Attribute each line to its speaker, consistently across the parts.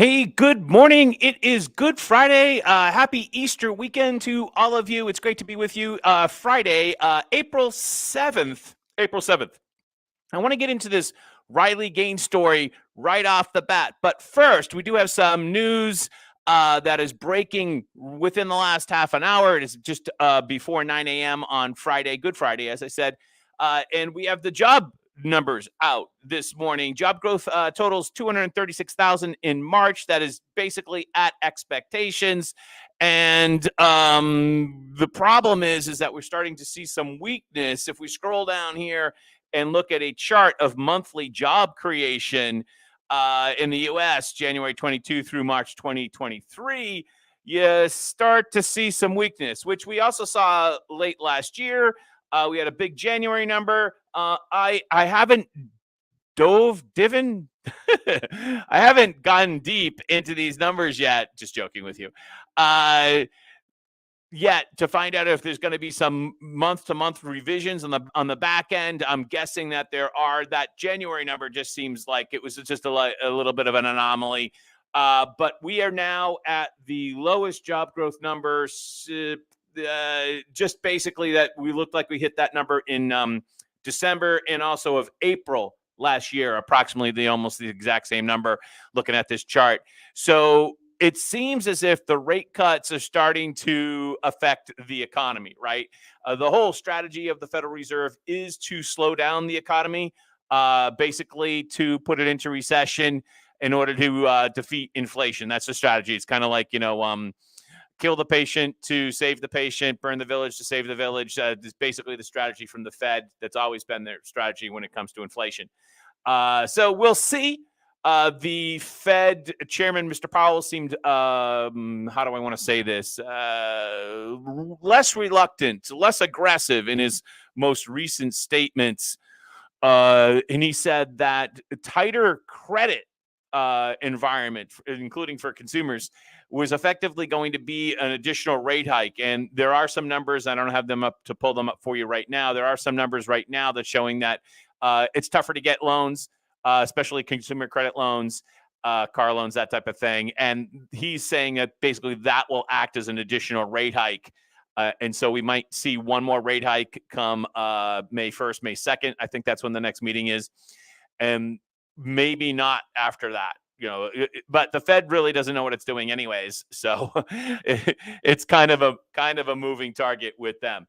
Speaker 1: Hey, good morning. It is Good Friday. Happy Easter weekend to all of you. It's great to be with you. Friday, April 7th. April 7th. I want to get into this Riley Gaines story right off the bat. But first, we do have some news that is breaking within the last half an hour. It is just before 9 a.m. on Friday, Good Friday, as I said. And we have the job numbers out this morning. Job growth totals 236,000 in March. That is basically at expectations. And the problem is that we're starting to see some weakness. If we scroll down here and look at a chart of monthly job creation in the U.S., January 22 through March 2023, you start to see some weakness, which we also saw late last year. We had a big January number. I haven't I haven't gotten deep into these numbers yet. Just joking with you. Yet to find out if there's going to be some month-to-month revisions on the back end. I'm guessing that there are. That January number just seems like it was just a little bit of an anomaly. But we are now at the lowest job growth numbers. Just basically that we looked like we hit that number in December and also of April last year, approximately almost the exact same number looking at this chart. So it seems as if the rate cuts are starting to affect the economy, right? The whole strategy of the Federal Reserve is to slow down the economy, basically to put it into recession in order to defeat inflation. That's the strategy. It's kind of like, kill the patient to save the patient, burn the village to save the village. Is basically the strategy from the Fed. That's always been their strategy when it comes to inflation. So we'll see. The Fed chairman, Mr. Powell, seemed, how do I want to say this, less reluctant, less aggressive in his most recent statements. And he said that tighter credit environment, including for consumers, was effectively going to be an additional rate hike. And there are some numbers, I don't have them up to pull them up for you right now. There are some numbers right now that's showing that it's tougher to get loans, especially consumer credit loans, car loans, that type of thing. And he's saying that basically that will act as an additional rate hike. And so we might see one more rate hike come May 1st, May 2nd. I think that's when the next meeting is. And maybe not after that. But the Fed really doesn't know what it's doing anyways. So it's kind of a moving target with them.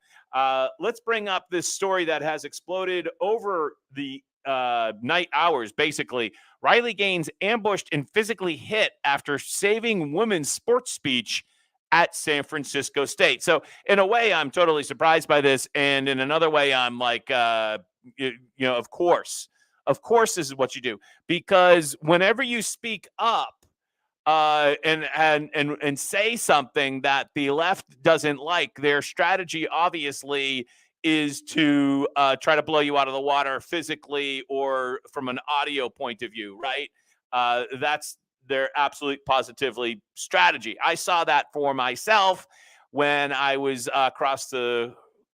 Speaker 1: Let's bring up this story that has exploded over the night hours. Basically, Riley Gaines ambushed and physically hit after saving women's sports speech at San Francisco State. So in a way, I'm totally surprised by this. And in another way, I'm like, of course. Of course, this is what you do, because whenever you speak up and say something that the left doesn't like, their strategy obviously is to try to blow you out of the water physically or from an audio point of view, right? That's their absolute positively strategy. I saw that for myself when I was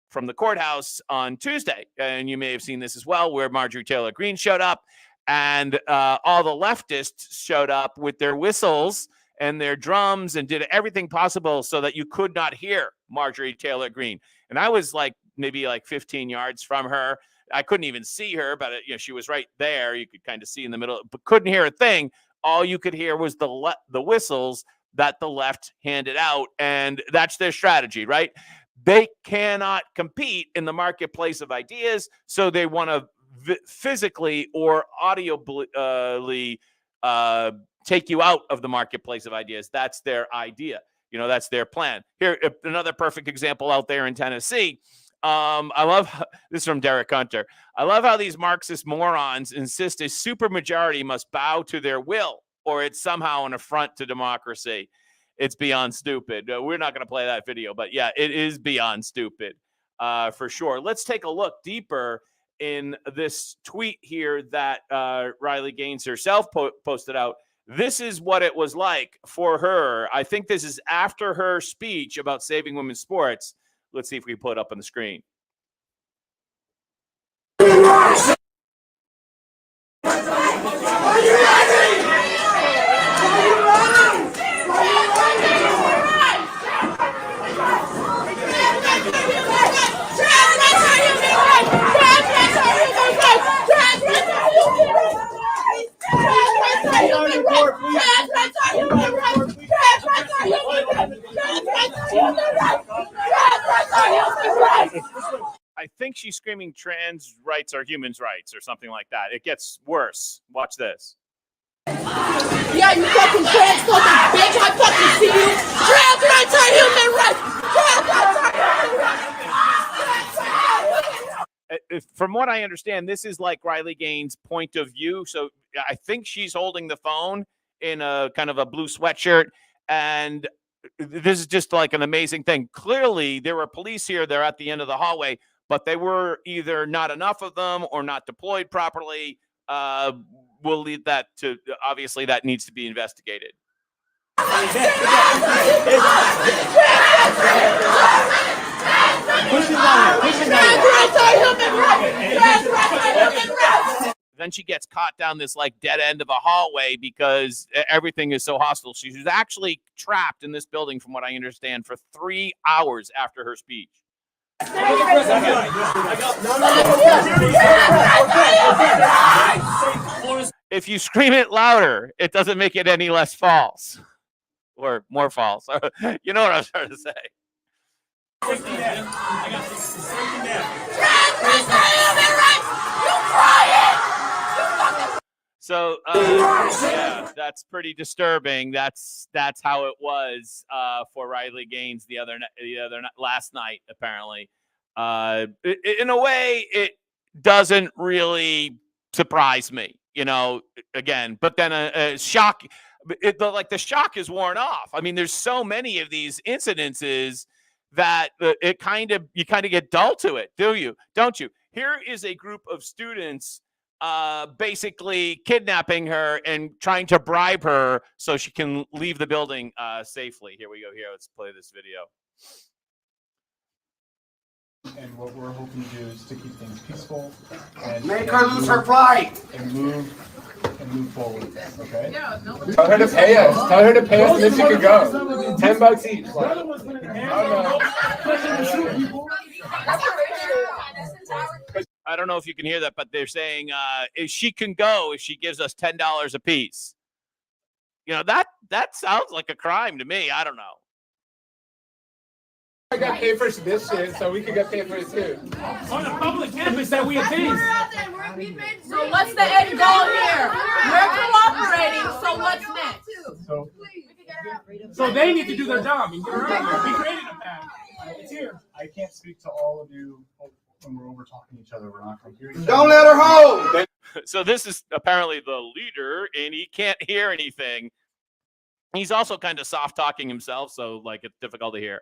Speaker 1: from the courthouse on Tuesday. And you may have seen this as well, where Marjorie Taylor Greene showed up and all the leftists showed up with their whistles and their drums and did everything possible so that you could not hear Marjorie Taylor Greene. And I was maybe 15 yards from her. I couldn't even see her, but she was right there. You could kind of see in the middle, but couldn't hear a thing. All you could hear was the whistles that the left handed out. And that's their strategy, right? They cannot compete in the marketplace of ideas, so they want to physically or audibly take you out of the marketplace of ideas. That's their idea. That's their plan. Here, another perfect example out there in Tennessee. I love this from Derek Hunter. I love how these Marxist morons insist a supermajority must bow to their will, or it's somehow an affront to democracy. It's beyond stupid. We're not going to play that video, but yeah, it is beyond stupid for sure. Let's take a look deeper in this tweet here that Riley Gaines herself posted out. This is what it was like for her. I think this is after her speech about saving women's sports. Let's see if we put it up on the screen. she's screaming trans rights are humans' rights or something like that. It gets worse. Watch this.
Speaker 2: Yeah, you fucking transphobic bitch. I fucking see you. Trans rights are human rights. Trans rights are human rights.
Speaker 1: From what I understand, this is like Riley Gaines' point of view. So I think she's holding the phone in a kind of a blue sweatshirt. And this is just like an amazing thing. Clearly, there were police here. They're at the end of the hallway, but they were either not enough of them or not deployed properly. We'll leave that to, obviously, that needs to be investigated. Then she gets caught down this like dead end of a hallway because everything is so hostile. She was actually trapped in this building, from what I understand, for 3 hours after her speech. If you scream it louder, it doesn't make it any less false or more false. You know what I'm trying to say. So yeah, that's pretty disturbing. That's how it was for Riley Gaines last night. Apparently, in a way, it doesn't really surprise me. You know, again, but then a shock. The shock is worn off. I mean, there's so many of these incidences that you kind of get dull to it, don't you? Here is a group of students basically kidnapping her and trying to bribe her so she can leave the building safely. Here we go. Here, let's play this video.
Speaker 3: And what we're hoping to do is to keep things peaceful and
Speaker 4: make her lose her pride
Speaker 3: and move forward. Okay.
Speaker 4: Yeah, tell her to pay us. Tell her to pay us, and then she could go. $10 each.
Speaker 1: I don't know if you can hear that, but they're saying if she can go if she gives us $10 a piece. You know, that sounds like a crime to me. I don't know.
Speaker 4: I got paid for this shit, so we could get paid for it too.
Speaker 5: On a public campus that we abuse.
Speaker 2: So what's the end goal here? We're cooperating, so what's next?
Speaker 5: So they need to do their job. We created a path. It's here.
Speaker 3: I can't speak to all of you when we're over talking to each other. We're not going to hear each other.
Speaker 4: Don't let her hold.
Speaker 1: So this is apparently the leader, and he can't hear anything. He's also kind of soft talking himself, so like it's difficult to hear.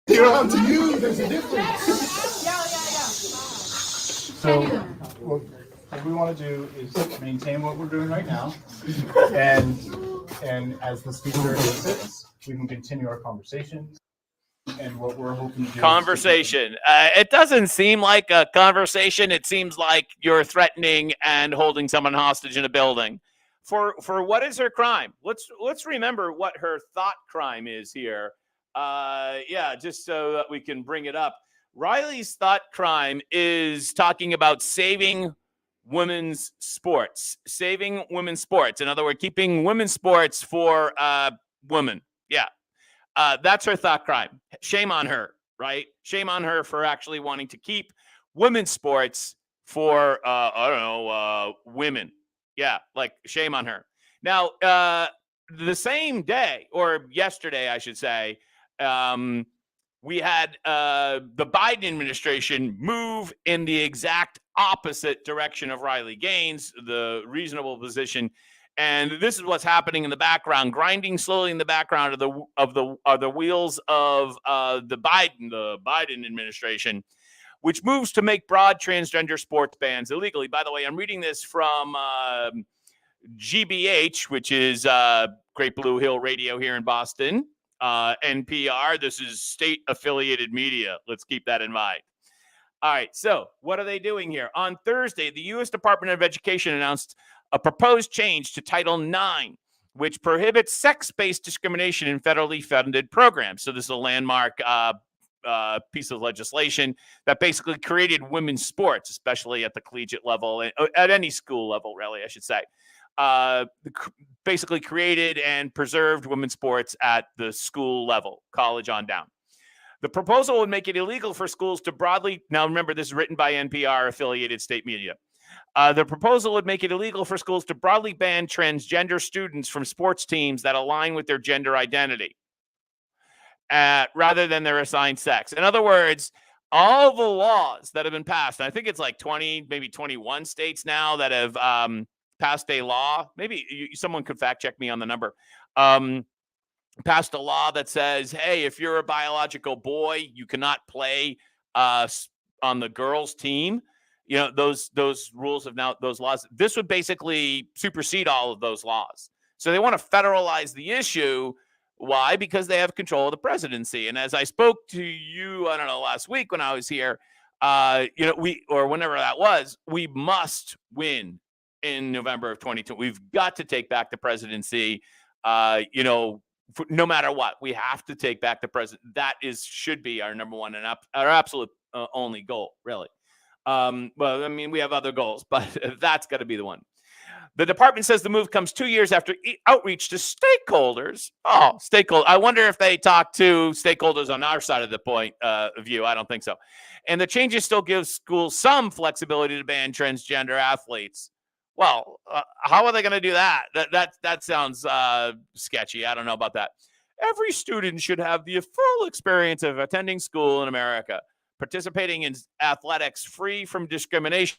Speaker 4: You're on to you. There's a difference.
Speaker 3: So what we want to do is maintain what we're doing right now, and as the speaker elicits, we can continue our conversations. And what we're hoping to do
Speaker 1: conversation. It doesn't seem like a conversation. It seems like you're threatening and holding someone hostage in a building. For what is her crime? Let's remember what her thought crime is here. Just so that we can bring it up. Riley's thought crime is talking about saving women's sports. Saving women's sports. In other words, keeping women's sports for women. Yeah. That's her thought crime. Shame on her, right? Shame on her for actually wanting to keep women's sports for, women. Yeah, like shame on her. Now, the same day, or yesterday, I should say, we had the Biden administration move in the exact opposite direction of Riley Gaines, the reasonable position. And this is what's happening in the background, grinding slowly in the background of the wheels of the Biden administration, which moves to make broad transgender sports bans illegally. By the way, I'm reading this from GBH, which is Great Blue Hill Radio here in Boston, NPR. This is state-affiliated media. Let's keep that in mind. All right, so what are they doing here? On Thursday, the U.S. Department of Education announced a proposed change to Title IX, which prohibits sex-based discrimination in federally funded programs. So this is a landmark piece of legislation that basically created women's sports, especially at the collegiate level, at any school level, really, I should say. Basically created and preserved women's sports at the school level, college on down. The proposal would make it illegal for schools to broadly, now remember this is written by NPR affiliated state media. The proposal would make it illegal for schools to broadly ban transgender students from sports teams that align with their gender identity rather than their assigned sex. In other words, all the laws that have been passed, and I think it's like 20, maybe 21 states now that have passed a law. Maybe someone could fact check me on the number. Passed a law that says, hey, if you're a biological boy, you cannot play on the girls' team. You know, those rules have now, those laws, this would basically supersede all of those laws. So they want to federalize the issue. Why? Because they have control of the presidency. And as I spoke to you, I don't know, last week when I was here, or whenever that was, we must win in November of 2022. We've got to take back the presidency. No matter what, we have to take back the president. That should be our number one and our absolute only goal, really. Well, I mean, we have other goals, but that's got to be the one. The department says the move comes 2 years after outreach to stakeholders. Oh, stakeholders. I wonder if they talk to stakeholders on our side of the point of view. I don't think so. And the changes still give schools some flexibility to ban transgender athletes. Well, how are they going to do that? That sounds sketchy. I don't know about that. Every student should have the full experience of attending school in America, participating in athletics free from discrimination